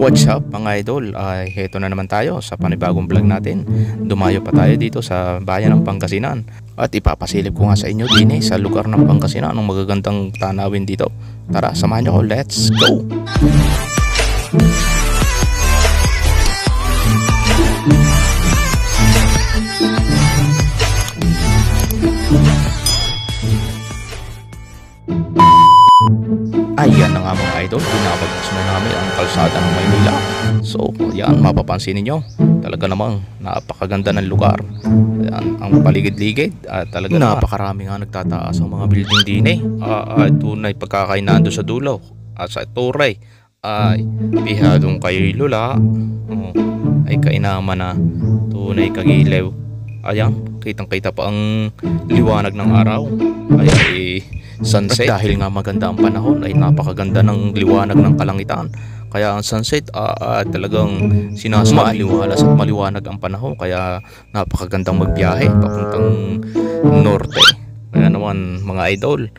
What's up mga idol? Ay heto na naman tayo sa panibagong vlog natin. Dumayo pa tayo dito sa bayan ng Pangasinan at ipapasilip ko nga sa inyo din sa lugar ng Pangasinan ng magagandang tanawin dito. Tara, samahan nyo ko, let's go! Ayan na nga mga idol, binabagtas na namin ang kalsada ng Maynila. So ayan, mapapansin ninyo, talaga namang napakaganda ng lugar. Ayan, ang paligid-ligid, talaga napakarami nga nagtataas ang mga building din tunay pagkakainaan doon sa dulo at sa Turay ay pihadong kay Lula, ay kainaman na tunay kagilew. Ayan, kitang kita pa ang liwanag ng araw ay sunset. At dahil nga maganda ang panahon ay napakaganda ng liwanag ng kalangitan, kaya ang sunset talagang sinasaliwalas at maliwanag ang panahon, kaya napakagandang magbiyahe papuntang norte. Kaya naman mga idol,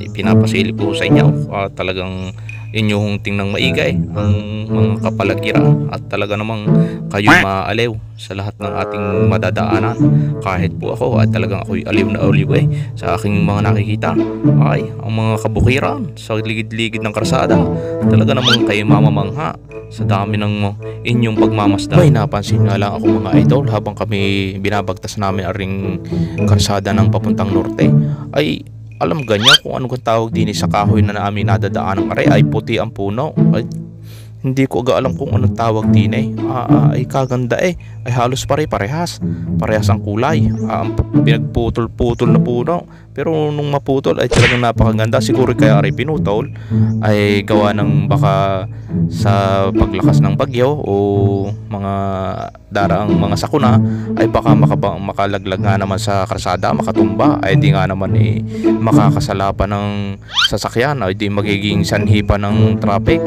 ipinapasilip ko sa inyo, talagang inyong tingnang maigay ang mga kapalagiran at talaga namang kayo maaliw sa lahat ng ating madadaanan. Kahit po ako ay talagang ako'y aliw na aliw sa aking mga nakikita ay ang mga kabukiran sa ligid-ligid ng karsada. Talaga namang kayo mamamangha sa dami ng inyong pagmamasdan. May napansin nga lang ako mga idol, habang kami binabagtas namin aring karsada ng papuntang norte, ay alam ganyan kung ano kang tawag din sa kahoy na namin nadadaan ng aray, ay puti ang puno. Ay, hindi ko aga alam kung anong tawag din ay kaganda ay halos pare-parehas ang kulay. Pinagputol-putol na puno, pero nung maputol ay talagang napakaganda. Siguro kaya aray pinutol ay gawa ng baka sa paglakas ng bagyo o mga daraang mga sakuna, ay baka makalaglag nga naman sa karsada, makatumba, ay di nga naman makakasala pa ng sasakyan, ay di magiging sanhi pa ng traffic.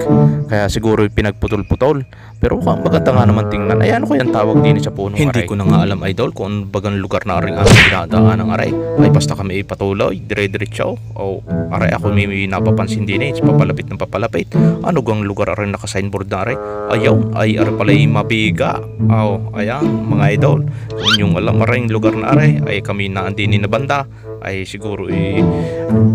Kaya siguro pinagputol-putol, pero maganda nga naman tingnan. Ay ano ko yung tawag din sa puno? Hindi ko na nga alam idol kung bagang lugar na rin ang dinadaan ng aray, ay basta kami ipatuloy dire-diretso. O aray, ako may napapansin din papalapit ng papalapit, ano gang lugar rin naka-signboard na aray, ayaw ay aray pala mabiga. Ayan mga idol, kung yung alam maring lugar na aray ay kami na andinin na banda, ay siguro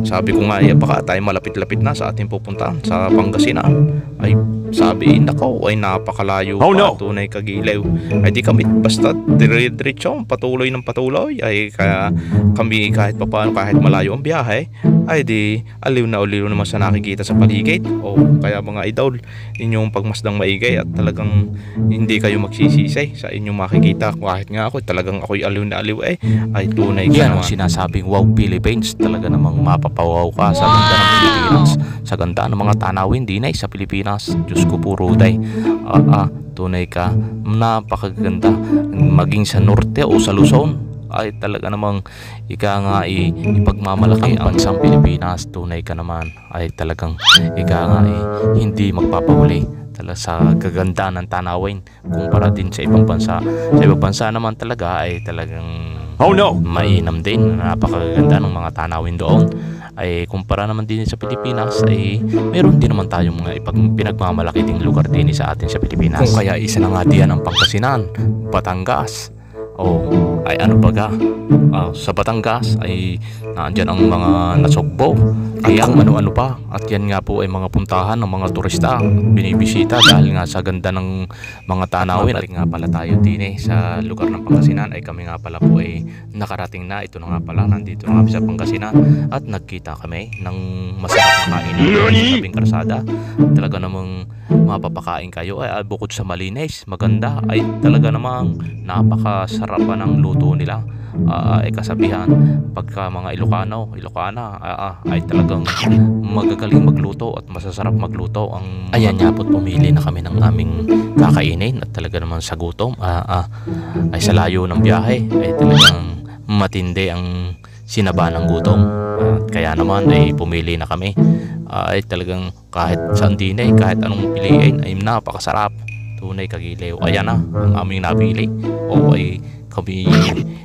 sabi ko nga baka tayo malapit-lapit na sa ating pupuntahan sa Pangasinan. Ay sabi nako ay napakalayo pa, tunay kagilew. Ay di kami basta dire-diretso patuloy ng patuloy, ay kaya kami kahit papaano, kahit malayo ang biyahe, ay di aliw na aliw naman sa nakikita sa paligid. Kaya mga idol, inyong pagmasdang maigay at talagang hindi kayo magsisisi sa inyong makikita. Kahit nga ako talagang ako'y aliw na aliw ay tunay ka naman. Yan ang sinasabing wow Philippines, talaga namang mapapawaw ka sa ganda ng Pilipinas, sa ganda ng mga tanawin din sa Pilipinas. Diyos ko puro day, tunay ka, napakaganda. Maging sa norte o sa Luzon ay talaga namang ipagmamalaki ang bansang Pilipinas. Tunay ka naman ay talagang hindi magpapahuli sa gaganda ng tanawin kumpara din sa ibang bansa. Sa ibang bansa naman talaga ay talagang mainam din, napakaganda ng mga tanawin doon. Ay kumpara naman din sa Pilipinas, ay meron din naman tayong mga pinagmamalaki ding lugar din sa atin sa Pilipinas. Kung kaya isa na nga diyan ang Pangasinan, Batangas. Ay ano baga, sa Batangas ay naandyan ang mga nasugbo, kaya ano-ano pa. At yan nga po ay mga puntahan ng mga turista, binibisita dahil nga sa ganda ng mga tanawin. At nga pala tayo din sa lugar ng Pangasinan, ay kami nga pala po ay nakarating na. Ito na nga pala, nandito na kami sa Pangasinan at nagkita kami ng masarap na kainan sa tabing karsada. Talaga namang mapapakain kayo, ay bukod sa malinis, maganda, ay talaga namang napakasarapan ng luto nila. Ay kasabihan pagka mga Ilocana ay talagang magagaling magluto at masasarap magluto ang ayan nga po't pumili na kami ng aming kakainin. At talaga naman sa gutom ay sa layo ng biyahe ay talagang matindi ang sinaba ng gutom. Kaya naman ay pumili na kami, ay talagang kahit saan din kahit anong piliin ay napakasarap, tunay kagilew. Ayan na ang aming napili, ay kami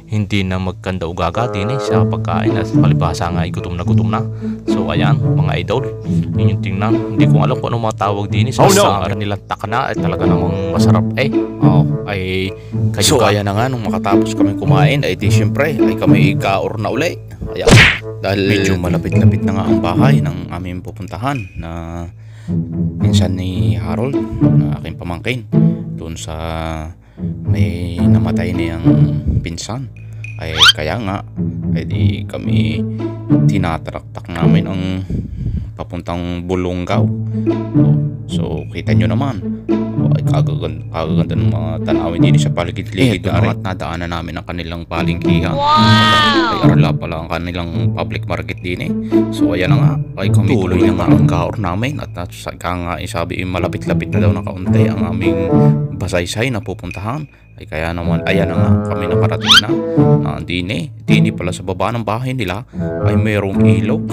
hindi na magkanda ugaga din sa pagkain at palibhasa nga ay gutom na gutom na. So ayan mga idol, yun yung tingnan. Hindi ko alam kung ano mga tawag din sa nilang takna ay talaga namang masarap ay kayo. So ayan na nga, nung makatapos kami kumain ay di syempre ay kami ikaor na uli. Ayan, dahil medyo malapit-lapit na nga ang bahay ng aming pupuntahan na pinsan ni Harold na aking pamangkin doon sa may namatay niyang pinsan. Ay kaya nga ay di kami tinataraktak namin ang papuntang Bulonggaw. So kita nyo naman ay kagaganda ng mga tanawin din sa paligid-ligid at nadaanan namin ang kanilang palengkihan. Ay arala pala ang kanilang public market din So ayan na nga, ay kami tuloy na nga ang kaor namin at nga sabi malapit-lapit na daw na kaunti ang aming basaysay na pupuntahan. Ay kaya naman ayan na nga, kami nakarating na dini pala sa baba ng bahay nila ay mayroong ilog.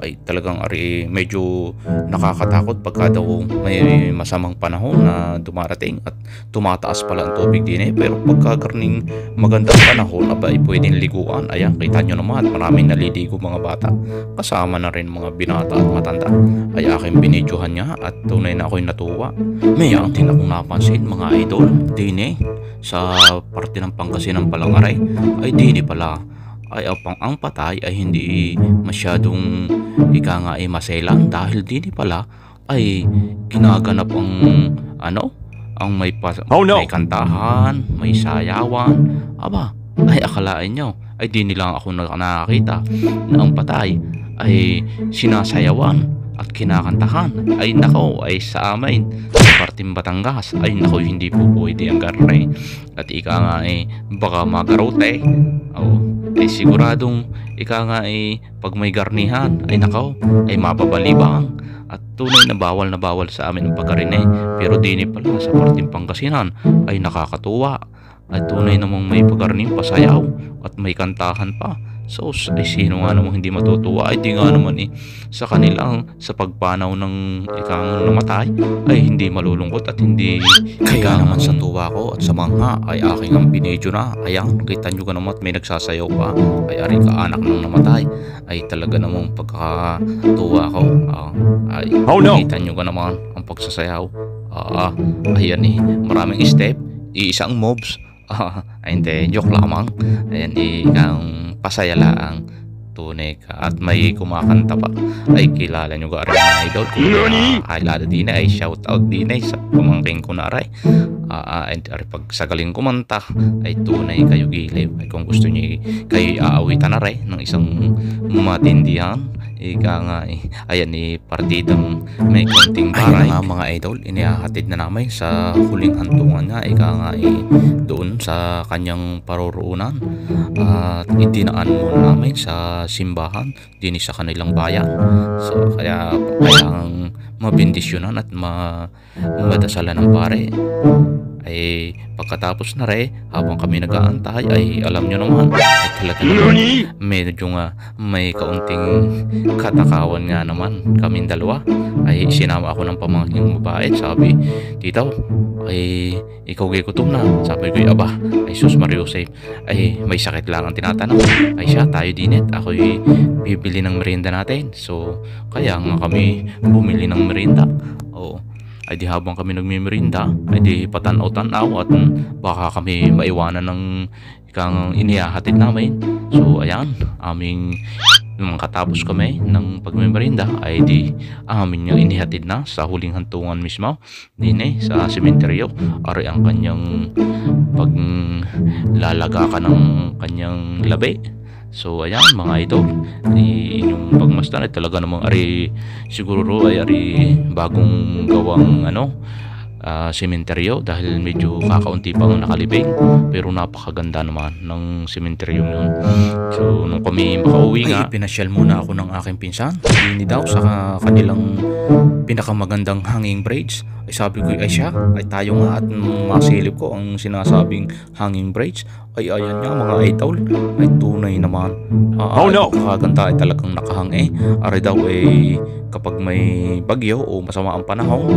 Ay talagang medyo nakakatakot pagka daw may masamang panahon na dumarating at tumataas pala ang tubig din pero pagka karning magandang panahon ay pwedeng liguan. Ayan, kita nyo naman at maraming naliligo mga bata, kasama na rin mga binata at matanda. Ay aking binidyohan niya at tunay na ako'y natuwa. May ang din akong napansin mga idol din sa parte ng Pangasinan palang ay dini pala ay ang patay ay hindi masyadong maselan dahil dini pala ay ginaganap ang may kantahan, may sayawan. Ay akalain nyo ay dini lang ako nakakita na ang patay ay sinasayawan at kinakantahan. Ay nako, ay sa amin sa parting Batangas ay nako, hindi po pwede ang garne at baka magarote. Ay siguradong pag may garnihan ay nako, ay mababalibang at tunay na bawal sa amin ang pagkarine. Pero dini pala sa parting Pangasinan ay nakakatuwa at tunay namang may pagkarning pasayaw at may kantahan pa. So ay sino nga namang hindi matutuwa? Ay di nga naman sa kanilang sa pagpanaw ng namatay ay hindi malulungkot at hindi kaya naman sa tuwa ko at sa mangha ay aking ang binidyo na. Ayan, kita nyo ka naman at may nagsasayaw pa ay ari ka anak ng namatay. Ay talaga namang pagkatuwa ko ay kita nyo ka naman ang pagsasayaw. Ayan maraming step, isang moves. Ay hindi, joke lamang. Ayan ang pasaya lang, tunay ka at may kumakanta pa. Ay kilala nyo ka rin mga idol. Kung kilala din ay shout out din sa pamangking ko na aray. Pag sagaling kumanta ay tunay kayo giliw. Ay kung gusto nyo kayo aawitan na rin ng isang matindihan ayan partidang may konting baray. Ayun nga mga idol, inihahatid na namin sa huling hantungan niya doon sa kanyang paroroonan at idinaan muna namin sa simbahan din sa kanilang bayan. So kaya kailangang mabindisyonan at madasalan ng pare. Ay pagkatapos na habang kami nag-aantay ay alam nyo naman ay talaga naman medyo nga may kaunting katakawan nga naman kaming dalawa. Ay sinama ako ng pamangking babae at sabi, titaw ay ikaw gutom na. Sabi ko ay sus Mariusay, ay may sakit lang ang tinatanong. Ay siya, tayo dinit, ako'y bibili ng merienda natin. So kaya nga kami bumili ng merienda. Ay di habang kami nagmimerinda ay di patanaw-tanaw at baka kami maiwanan ng inihahatid namin. So ayan, nung katapos kami ng pagmimerinda ay di amin yung inihatid na sa huling hantungan mismo din sa sementeryo. Ari ang kanyang paglalaga ka ng kanyang labi. So ayan mga idol, inyong pagmasdan ay talaga namang siguro ay bagong gawang sementeryo dahil medyo kakaunti pa ang nakalibing pero napakaganda naman ng sementeryo yun. So nung kami makauwi nga, pinasyal muna ako ng aking pinsan. Hindi daw sa kanilang pinakamagandang hanging bridge. Ay sabi ko ay siya, ay tayo nga at masilip ko ang sinasabing hanging bridge. Ay ayan nga mga idol, ay tunay naman. Oh no! Kaganda ay talagang nakahangi. Ari daw ay kapag may bagyo o masama ang panahon,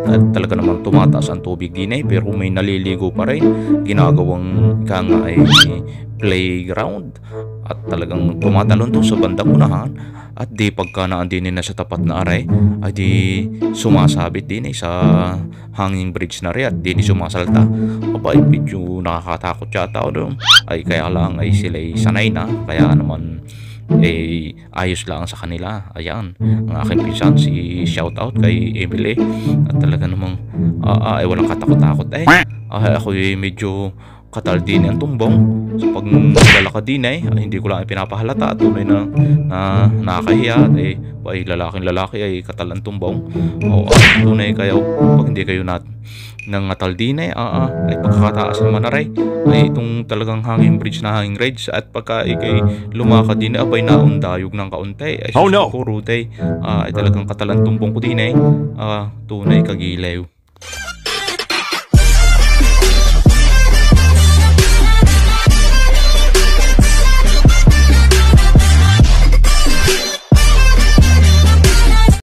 at talaga naman tumataas ang tubig din ay pero may naliligo pa rin. Ginagawang ika nga ay playground at talagang tumatalon doon sa bandang unahan. At di pagka naandinin na sa tapat na aray, ay di sumasabit din sa hanging bridge na rin at di sumasalta. Aba ay medyo nakakatakot yata o doon. Ay kaya lang ay sila sanay na, kaya naman ayos lang sa kanila. Ayan, ang aking pinsan si shout out kay Emily at talaga namang ay walang katakot-takot ako medyo katal din ang tumbong sa paglalakad din hindi ko lang pinapahalata at tunay na nakakahiya ay lalaking lalaki ay katal ang tumbong o tunay kayo pag hindi kayo nangatal din ay pagkakataas naman na rin ay itong talagang hanging bridge na hanging bridge at pagka ikay lumakad din abay naundayog ng kaunti ay oh no! Ay talagang katal ang tumbong ko din tunay kagilaw.